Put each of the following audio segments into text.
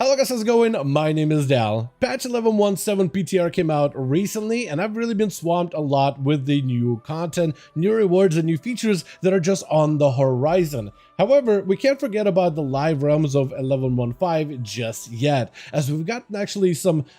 Hello guys, how's it going? My name is Dal. Patch 11.17 PTR came out recently, and I've really been swamped a lot with the new content, new rewards, and new features that are just on the horizon. However, we can't forget about the live realms of 11.15 just yet, as we've gotten actually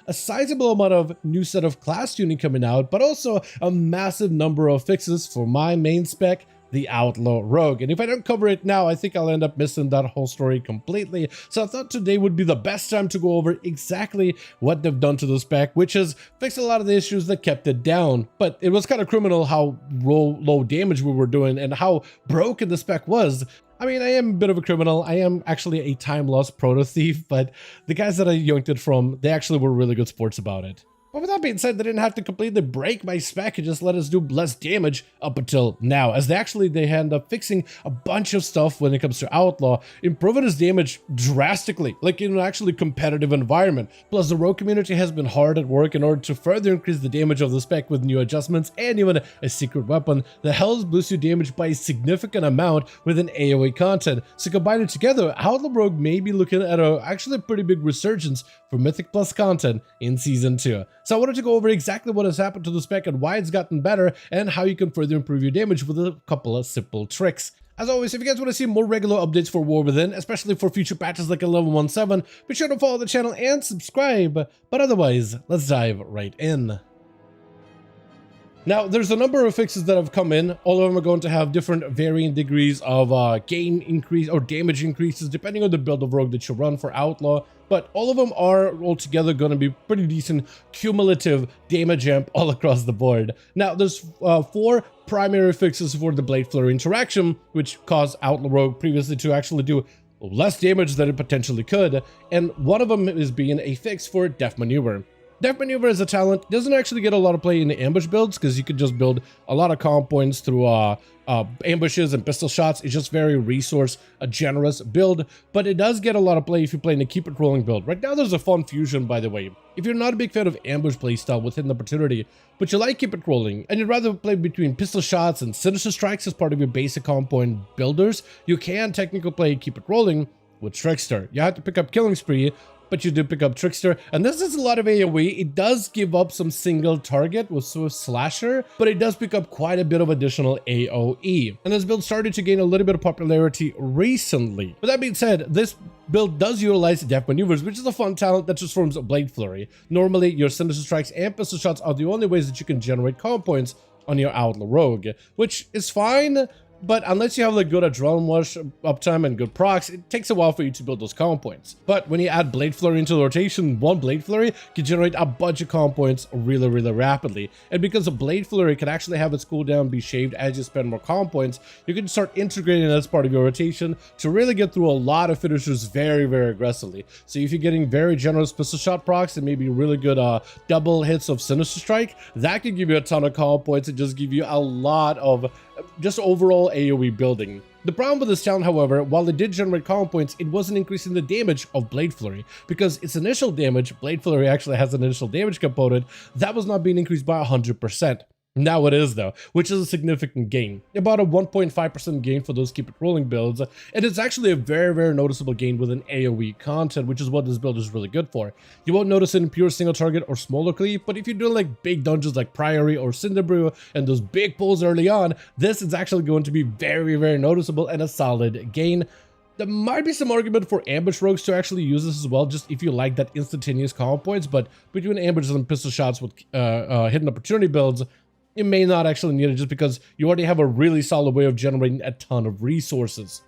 a sizable amount of new set of class tuning coming out, but also a massive number of fixes for my main spec, the Outlaw Rogue. And if I don't cover it now, I think I'll end up missing that whole story completely. So I thought today would be the best time to go over exactly what they've done to the spec, which is fix a lot of the issues that kept it down. But it was kind of criminal how low damage we were doing and how broken the spec was. I mean, I am a bit of a criminal. I am actually a time-lost proto thief, but the guys that I yanked it from, they actually were really good sports about it. But with that being said, they didn't have to completely break my spec and just let us do less damage up until now, as they end up fixing a bunch of stuff when it comes to Outlaw, improving his damage drastically, like in an actually competitive environment. Plus, the rogue community has been hard at work in order to further increase the damage of the spec with new adjustments and even a secret weapon that helps boost your damage by a significant amount with an AoE content. So combining together, Outlaw Rogue may be looking at actually a pretty big resurgence for Mythic Plus content in Season 2. So I wanted to go over exactly what has happened to the spec and why it's gotten better and how you can further improve your damage with a couple of simple tricks. As always, if you guys want to see more regular updates for War Within, especially for future patches like 11.17, be sure to follow the channel and subscribe. But otherwise, let's dive right in. Now, there's a number of fixes that have come in. All of them are going to have different varying degrees of gain increase or damage increases, depending on the build of Rogue that you run for Outlaw. But all of them are altogether going to be pretty decent cumulative damage amp all across the board. Now, there's 4 primary fixes for the Blade Flurry interaction, which caused Outlaw Rogue previously to actually do less damage than it potentially could. And one of them is being a fix for Death Maneuver. Death Maneuver as a talent doesn't actually get a lot of play in the ambush builds because you could just build a lot of comp points through ambushes and pistol shots. It's just very resource generous build, but it does get a lot of play if you're playing a keep it rolling build. Right now there's a fun fusion, by the way. If you're not a big fan of ambush playstyle within the opportunity, but you like keep it rolling and you'd rather play between pistol shots and sinister strikes as part of your basic comp point builders, you can technically play keep it rolling with Trickster. You have to pick up Killing Spree, but you do pick up Trickster, and this is a lot of AoE. It does give up some single target with Swift Slasher, but it does pick up quite a bit of additional AoE. And this build started to gain a little bit of popularity recently. With that being said, this build does utilize Death Maneuvers, which is a fun talent that transforms a Blade Flurry. Normally, your Sinister Strikes and Pistol Shots are the only ways that you can generate comp points on your Outlaw Rogue, which is fine. But unless you have like good adrenaline rush uptime and good procs, it takes a while for you to build those comp points. But when you add Blade Flurry into the rotation, one Blade Flurry can generate a bunch of comp points really rapidly. And because a Blade Flurry can actually have its cooldown be shaved as you spend more comp points, you can start integrating it as part of your rotation to really get through a lot of finishers very aggressively. So if you're getting very generous pistol shot procs and maybe really good double hits of Sinister Strike, that can give you a ton of comp points and just give you a lot of just overall AoE building. The problem with this talent, however, while it did generate comp points, it wasn't increasing the damage of Blade Flurry, because its initial damage, Blade Flurry actually has an initial damage component, that was not being increased by 100%. Now it is though, which is a significant gain. About a 1.5% gain for those keep it rolling builds, and it's actually a very noticeable gain with an AoE content, which is what this build is really good for. You won't notice it in pure single target or smaller cleave, but if you're doing like big dungeons like Priory or Cinderbrew and those big pulls early on, this is actually going to be very noticeable and a solid gain. There might be some argument for ambush rogues to actually use this as well, just if you like that instantaneous comp points, but between ambushes and pistol shots with hidden opportunity builds, you may not actually need it just because you already have a really solid way of generating a ton of resources.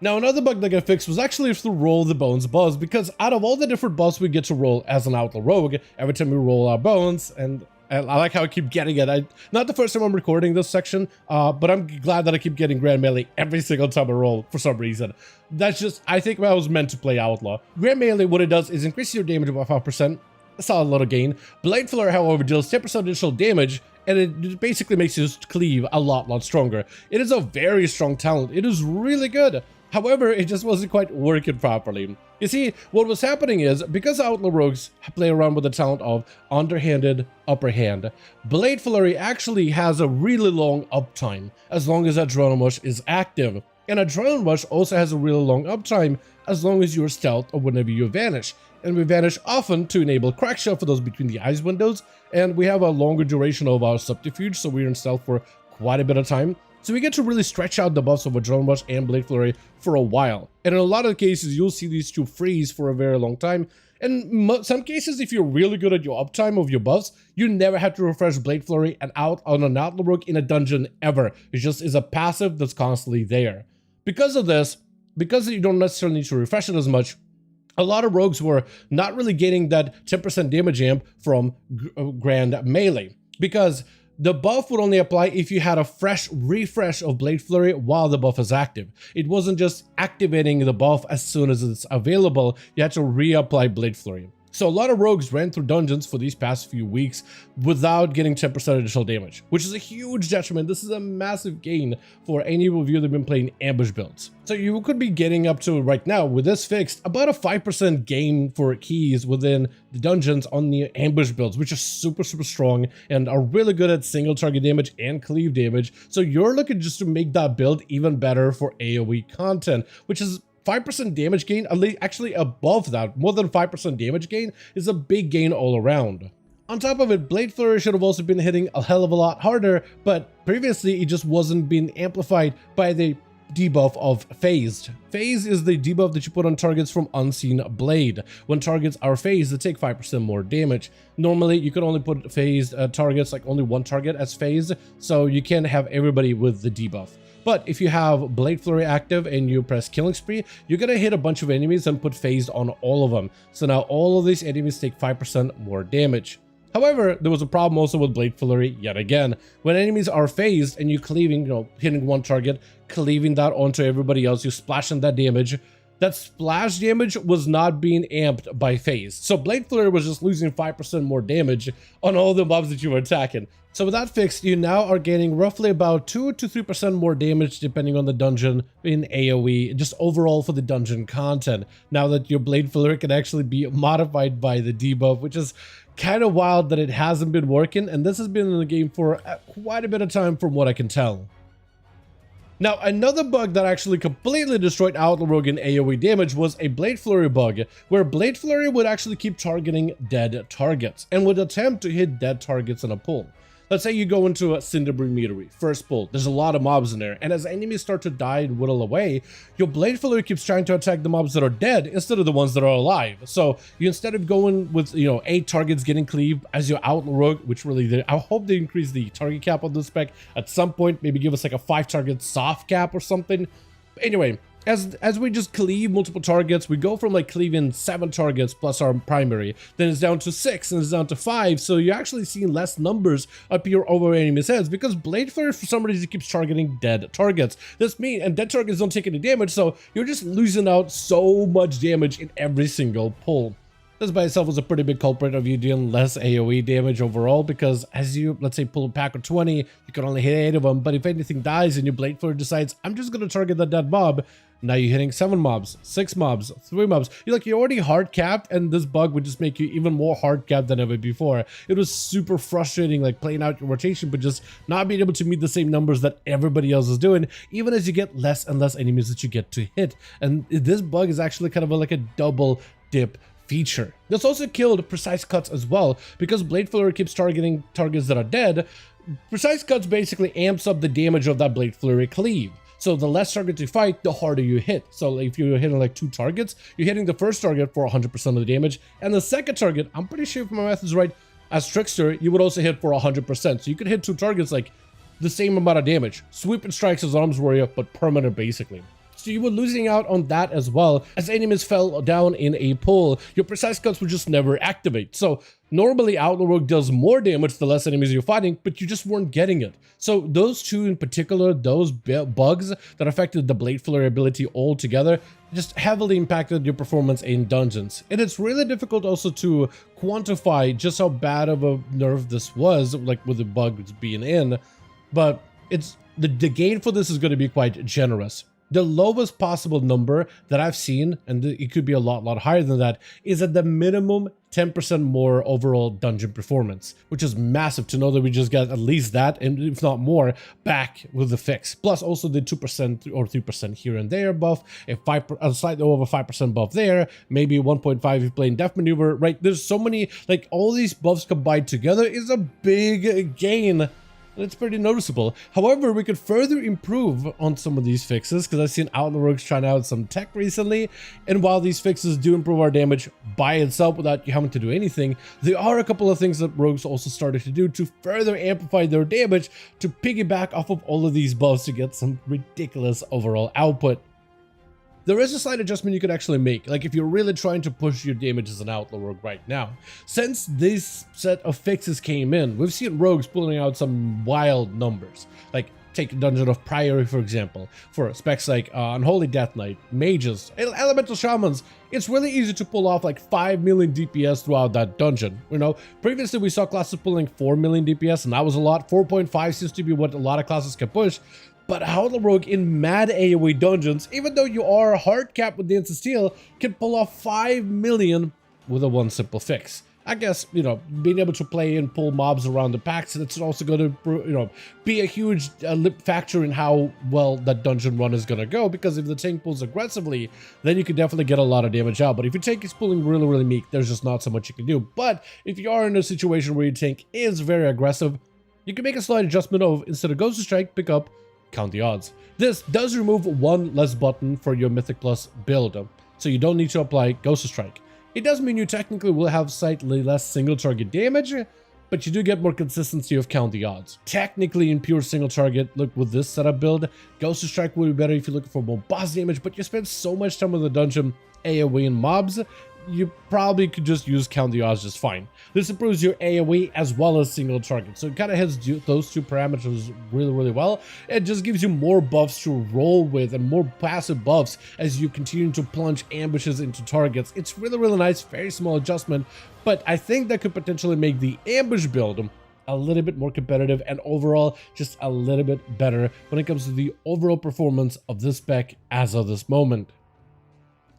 Now, another bug that got fixed was actually to roll the bones buzz, because out of all the different buffs we get to roll as an Outlaw Rogue, every time we roll our bones, and I like how I keep getting it. Not the first time I'm recording this section, but I'm glad that I keep getting Grand Melee every single time I roll for some reason. That's just, I think I was meant to play Outlaw. Grand Melee, what it does is increase your damage by 5%. A solid little gain. Blade Flurry, however, deals 10% additional damage, and it basically makes your cleave a lot stronger. It is a very strong talent. It is really good. However, it just wasn't quite working properly. You see, what was happening is, because Outlaw Rogues play around with the talent of underhanded, upper hand, Blade Flurry actually has a really long uptime, as long as Adrenaline Rush is active. And Adrenaline Rush also has a really long uptime as long as you're stealth or whenever you vanish. And we vanish often to enable crack shot for those between the eyes windows, and we have a longer duration of our subterfuge, so we're in stealth for quite a bit of time. So we get to really stretch out the buffs of Adrenaline Rush and Blade Flurry for a while. And in a lot of cases, you'll see these two freeze for a very long time. And in some cases, if you're really good at your uptime of your buffs, you never have to refresh Blade Flurry and out on an Outlaw Rogue in a dungeon ever. It just is a passive that's constantly there. Because of this, because you don't necessarily need to refresh it as much, a lot of rogues were not really getting that 10% damage amp from Grand Melee, because the buff would only apply if you had a fresh refresh of Blade Flurry while the buff is active. It wasn't just activating the buff as soon as it's available, you had to reapply Blade Flurry. So a lot of rogues ran through dungeons for these past few weeks without getting 10% additional damage, which is a huge detriment. This is a massive gain for any of you that have been playing ambush builds. So you could be getting up to, right now, with this fixed, about a 5% gain for keys within the dungeons on the ambush builds, which are super strong and are really good at single target damage and cleave damage. So you're looking just to make that build even better for AoE content, which is 5% damage gain, actually above that, more than 5% damage gain is a big gain all around. On top of it, Blade Flurry should have also been hitting a hell of a lot harder, but previously it just wasn't being amplified by the debuff of Phased. Phase is the debuff that you put on targets from Unseen Blade. When targets are phased, they take 5% more damage. Normally, you could only put phased targets, like only one target as phased, so you can't have everybody with the debuff. But if you have Blade Flurry active and you press Killing Spree, you're gonna hit a bunch of enemies and put phased on all of them. So now all of these enemies take 5% more damage. However, there was a problem also with Blade Flurry yet again. When enemies are phased and you're cleaving, hitting one target, cleaving that onto everybody else, you're splashing that damage. That splash damage was not being amped by phase. So Blade Flurry was just losing 5% more damage on all the mobs that you were attacking. So with that fixed, you now are getting roughly about 2 to 3% more damage depending on the dungeon in AoE, just overall for the dungeon content. Now that your Blade Flurry can actually be modified by the debuff, which is kind of wild that it hasn't been working, and this has been in the game for quite a bit of time from what I can tell. Now, another bug that actually completely destroyed Outlaw Rogue in AoE damage was a Blade Flurry bug, where Blade Flurry would actually keep targeting dead targets, and would attempt to hit dead targets in a pull. Let's say you go into a Cinderbreed Meadery, first pull, there's a lot of mobs in there, and as enemies start to die and whittle away, your Blade Flurry keeps trying to attack the mobs that are dead instead of the ones that are alive. So you, instead of going with, 8 targets getting cleaved as your Outlaw Rogue, which really, I hope they increase the target cap on this spec at some point, maybe give us like a 5 target soft cap or something. Anyway, as we just cleave multiple targets, we go from like cleaving 7 targets plus our primary, then it's down to 6 and it's down to 5, so you're actually seeing less numbers appear over enemies' heads because Blade Flurry for some reason keeps targeting dead targets. This means, and dead targets don't take any damage, so you're just losing out so much damage in every single pull. This by itself was a pretty big culprit of you dealing less AoE damage overall, because as you, let's say, pull a pack of 20, you can only hit 8 of them, but if anything dies and your Blade Flurry decides, I'm just going to target that dead mob, now you're hitting 7 mobs, 6 mobs, 3 mobs. You're already hard capped, and this bug would just make you even more hard capped than ever before. It was super frustrating, like playing out your rotation, but just not being able to meet the same numbers that everybody else is doing, even as you get less and less enemies that you get to hit. And this bug is actually kind of like a double dip feature. This also killed Precise Cuts as well, because Blade Flurry keeps targeting targets that are dead. Precise Cuts basically amps up the damage of that Blade Flurry cleave. So the less targets you fight, the harder you hit. So if you're hitting like 2 targets, you're hitting the first target for 100% of the damage, and the second target, I'm pretty sure if my math is right, as Trickster, you would also hit for 100%. So you could hit 2 targets like the same amount of damage. Sweep and strikes as Arms Warrior, but permanent basically. So you were losing out on that as well. As enemies fell down in a pull, your Precise Cuts would just never activate. So normally Outlaw Rogue does more damage the less enemies you're fighting, but you just weren't getting it. So those two in particular, those bugs that affected the Blade Flurry ability altogether, just heavily impacted your performance in dungeons. And it's really difficult also to quantify just how bad of a nerf this was, like with the bugs being in, but it's the gain for this is going to be quite generous. The lowest possible number that I've seen, and it could be a lot higher than that, is at the minimum 10% more overall dungeon performance, which is massive to know that we just got at least that, and if not more, back with the fix. Plus also the 2% or 3% here and there buff, a slightly over 5% buff there, maybe 1.5 if you're playing Death Maneuver, right? There's so many, like all these buffs combined together is a big gain. It's pretty noticeable. However, we could further improve on some of these fixes because I've seen Outlaw rogues trying out some tech recently, and while these fixes do improve our damage by itself without you having to do anything, there are a couple of things that rogues also started to do to further amplify their damage to piggyback off of all of these buffs to get some ridiculous overall output. There is a slight adjustment you could actually make, like if you're really trying to push your damage as an Outlaw rogue right now. Since this set of fixes came in, we've seen rogues pulling out some wild numbers. Like take Dungeon of Priory for example, for specs like Unholy Death Knight, mages, elemental shamans. It's really easy to pull off like 5 million DPS throughout that dungeon. You know, previously we saw classes pulling 4 million DPS and that was a lot. 4.5 seems to be what a lot of classes can push. But Outlaw rogue in mad AoE dungeons, even though you are hard capped with Dance of Steel, can pull off 5 million with a one simple fix. I guess, you know, being able to play and pull mobs around the packs, that's also going to, you know, be a huge factor in how well that dungeon run is going to go, because if the tank pulls aggressively, then you can definitely get a lot of damage out. But if your tank is pulling really meek, there's just not so much you can do. But if you are in a situation where your tank is very aggressive, you can make a slight adjustment of, instead of Ghost Strike, pick up Count the Odds. This does remove one less button for your Mythic Plus build, so you don't need to apply Ghost Strike. It does mean you technically will have slightly less single target damage, but you do get more consistency of Count the Odds. Technically in pure single target, look, with this setup build, Ghost Strike will be better if you're looking for more boss damage, but you spend so much time in the dungeon AoE and mobs, you probably could just use Count the Odds just fine. This improves your AoE as well as single target, so it kind of hits those two parameters really well. It just gives you more buffs to roll with and more passive buffs as you continue to plunge ambushes into targets. It's really nice, very small adjustment, but I think that could potentially make the ambush build a little bit more competitive and overall just a little bit better when it comes to the overall performance of this spec as of this moment.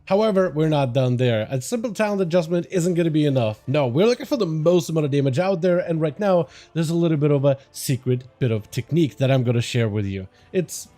However, we're not done there. A simple talent adjustment isn't going to be enough. No, we're looking for the most amount of damage out there, and right now, there's a little bit of a secret bit of technique that I'm going to share with you. It's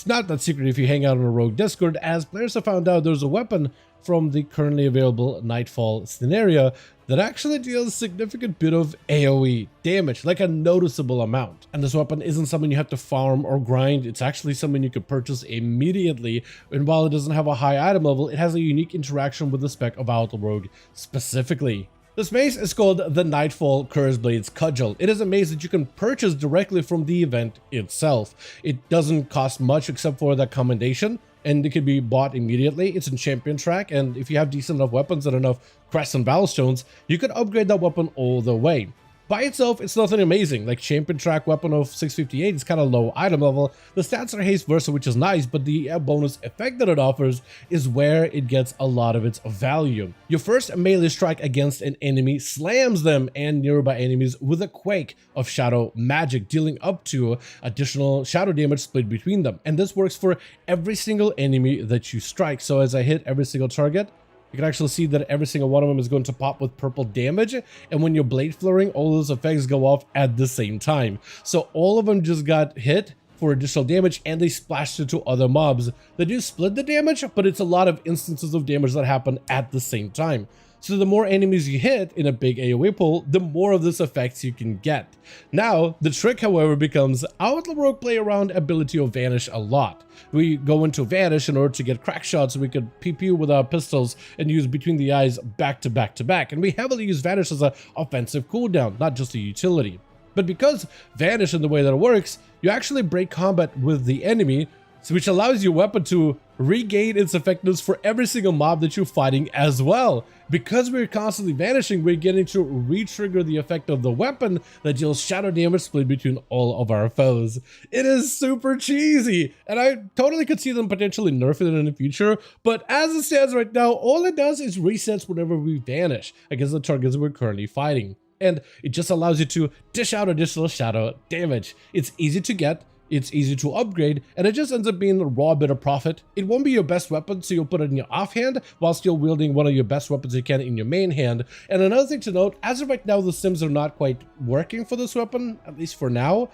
not that secret if you hang out on a rogue Discord, as players have found out there's a weapon from the currently available Nightfall scenario that actually deals a significant bit of AoE damage, like a noticeable amount. And this weapon isn't something you have to farm or grind, it's actually something you can purchase immediately, and while it doesn't have a high item level, it has a unique interaction with the spec of Outlaw Rogue specifically. This mace is called the Nightfall Curseblades Cudgel. It is a mace that you can purchase directly from the event itself. It doesn't cost much except for the commendation, and it can be bought immediately. It's in champion track, and if you have decent enough weapons and enough crests and battlestones, you can upgrade that weapon all the way. By itself, it's nothing amazing. Like champion track weapon of 658 is kind of low item level. The stats are haste versa, which is nice, but the bonus effect that it offers is where it gets a lot of its value. Your first melee strike against an enemy slams them and nearby enemies with a quake of shadow magic, dealing up to additional shadow damage split between them. And this works for every single enemy that you strike. So as I hit every single target, you can actually see that every single one of them is going to pop with purple damage, and when you're blade flurrying, all those effects go off at the same time. So all of them just got hit for additional damage, and they splashed into other mobs. They do split the damage, but it's a lot of instances of damage that happen at the same time. So the more enemies you hit in a big AoE pool, the more of this effects you can get. Now, the trick, however, becomes Outlaw Rogue play around ability of Vanish a lot. We go into Vanish in order to get crack shots, so we could pew with our pistols and use between the eyes back to back. And we heavily use Vanish as an offensive cooldown, not just a utility. But because Vanish in the way that it works, you actually break combat with the enemy, which allows your weapon to regain its effectiveness for every single mob that you're fighting as well. Because we're constantly vanishing, we're getting to re-trigger the effect of the weapon that deals shadow damage split between all of our foes. It is super cheesy, and I totally could see them potentially nerfing it in the future, but as it stands right now, all it does is resets whenever we vanish against the targets we're currently fighting. And it just allows you to dish out additional shadow damage. It's easy to get. it's easy to upgrade, and it just ends up being a raw bit of profit. It won't be your best weapon, so you'll put it in your offhand while still wielding one of your best weapons you can in your main hand. And another thing to note, as of right now, the sims are not quite working for this weapon, at least for now,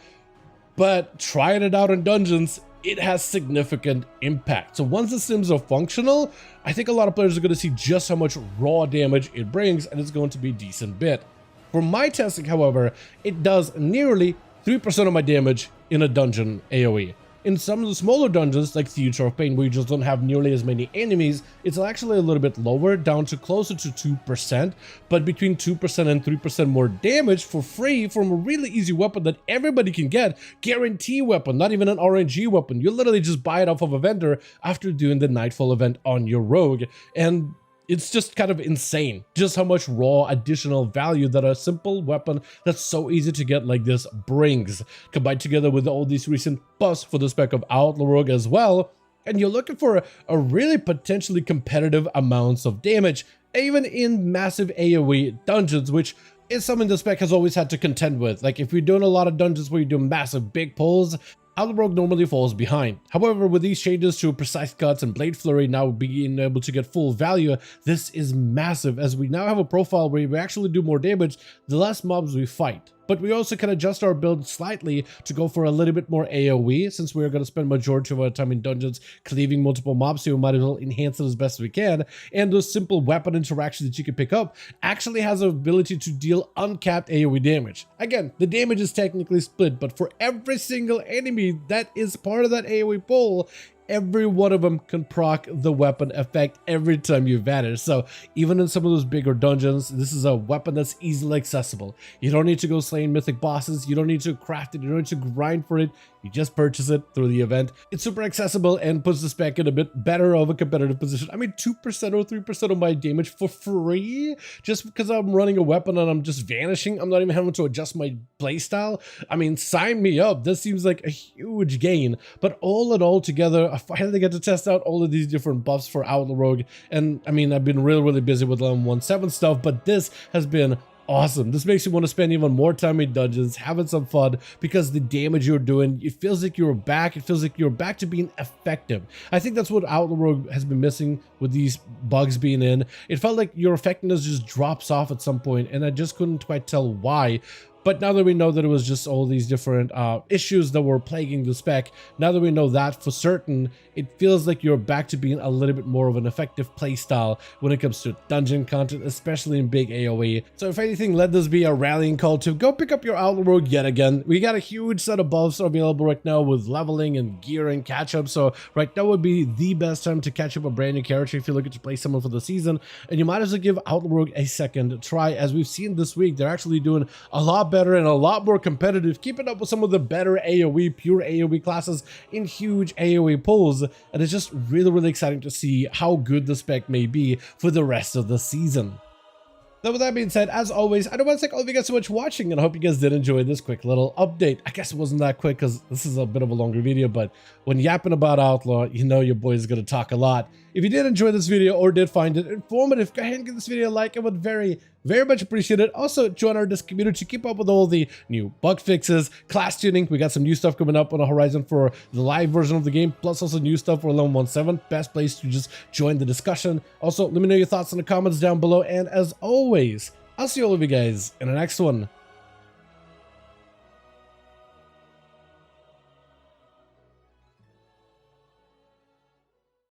but trying it out in dungeons, it has significant impact. So once the sims are functional, I think a lot of players are going to see just how much raw damage it brings, and it's going to be a decent bit. For my testing, however, it does nearly 3% of my damage in a dungeon AoE. In some of the smaller dungeons, like Theater of Pain, where you just don't have nearly as many enemies, it's actually a little bit lower, down to closer to 2%, but between 2% and 3% more damage for free from a really easy weapon that everybody can get, guarantee weapon, not even an RNG weapon. You literally just buy it off of a vendor after doing the Nightfall event on your rogue, and it's just kind of insane just how much raw additional value that a simple weapon that's so easy to get like this brings, combined together with all these recent buffs for the spec of Outlaw Rogue as well. And you're looking for a really potentially competitive amounts of damage, even in massive AoE dungeons, which is something the spec has always had to contend with. Like if you're doing a lot of dungeons where you do massive big pulls, Outlaw Rogue normally falls behind. However, with these changes to Precise Cuts and Blade Flurry now being able to get full value, this is massive, as we now have a profile where we actually do more damage the less mobs we fight. But we also can adjust our build slightly to go for a little bit more AoE, since we're going to spend majority of our time in dungeons cleaving multiple mobs, so we might as well enhance it as best we can. And those simple weapon interactions that you can pick up actually has the ability to deal uncapped AoE damage. Again, the damage is technically split, but for every single enemy that is part of that AoE pool, every one of them can proc the weapon effect every time you vanish. So even in some of those bigger dungeons, this is a weapon that's easily accessible. You don't need to go slaying mythic bosses, you don't need to craft it, you don't need to grind for it, you just purchase it through the event. It's super accessible and puts the spec in a bit better of a competitive position. I mean, 2% or 3% of my damage for free, just because I'm running a weapon and I'm just vanishing. I'm not even having to adjust my playstyle. I mean, sign me up. This seems like a huge gain. But all in all together, I finally get to test out all of these different buffs for Outlaw Rogue. And I mean, I've been really busy with level 1.7 stuff, but this has been awesome. This makes you want to spend even more time in dungeons, having some fun, because the damage you're doing, it feels like you're back. It feels like you're back to being effective. I think that's what Outlaw Rogue has been missing with these bugs being in. It felt like your effectiveness just drops off at some point, and I just couldn't quite tell why. But now that we know that it was just all these different issues that were plaguing the spec, now that we know that for certain, it feels like you're back to being a little bit more of an effective playstyle when it comes to dungeon content, especially in big AoE. So if anything, let this be a rallying call to go pick up your Outlaw Rogue yet again. We got a huge set of buffs available right now with leveling and gear and catch up. So right now would be the best time to catch up a brand new character if you're looking to play someone for the season. And you might as well give Outlaw Rogue a second try. As we've seen this week, they're actually doing a lot better and a lot more competitive, keeping up with some of the better AoE, pure AoE classes in huge AoE pools. And it's just really exciting to see how good the spec may be for the rest of the season. So with that being said, as always, I don't want to thank all of you guys so much for watching, and I hope you guys did enjoy this quick little update. I guess it wasn't that quick because this is a bit of a longer video, but when yapping about Outlaw, you know your boy is going to talk a lot. If you did enjoy this video or did find it informative, go ahead and give this video a like. I would very much appreciate it. Also, join our Discord community to keep up with all the new bug fixes, class tuning. We got some new stuff coming up on the horizon for the live version of the game, plus also new stuff for 11.17. Best place to just join the discussion. Also, let me know your thoughts in the comments down below. And as always, I'll see all of you guys in the next one.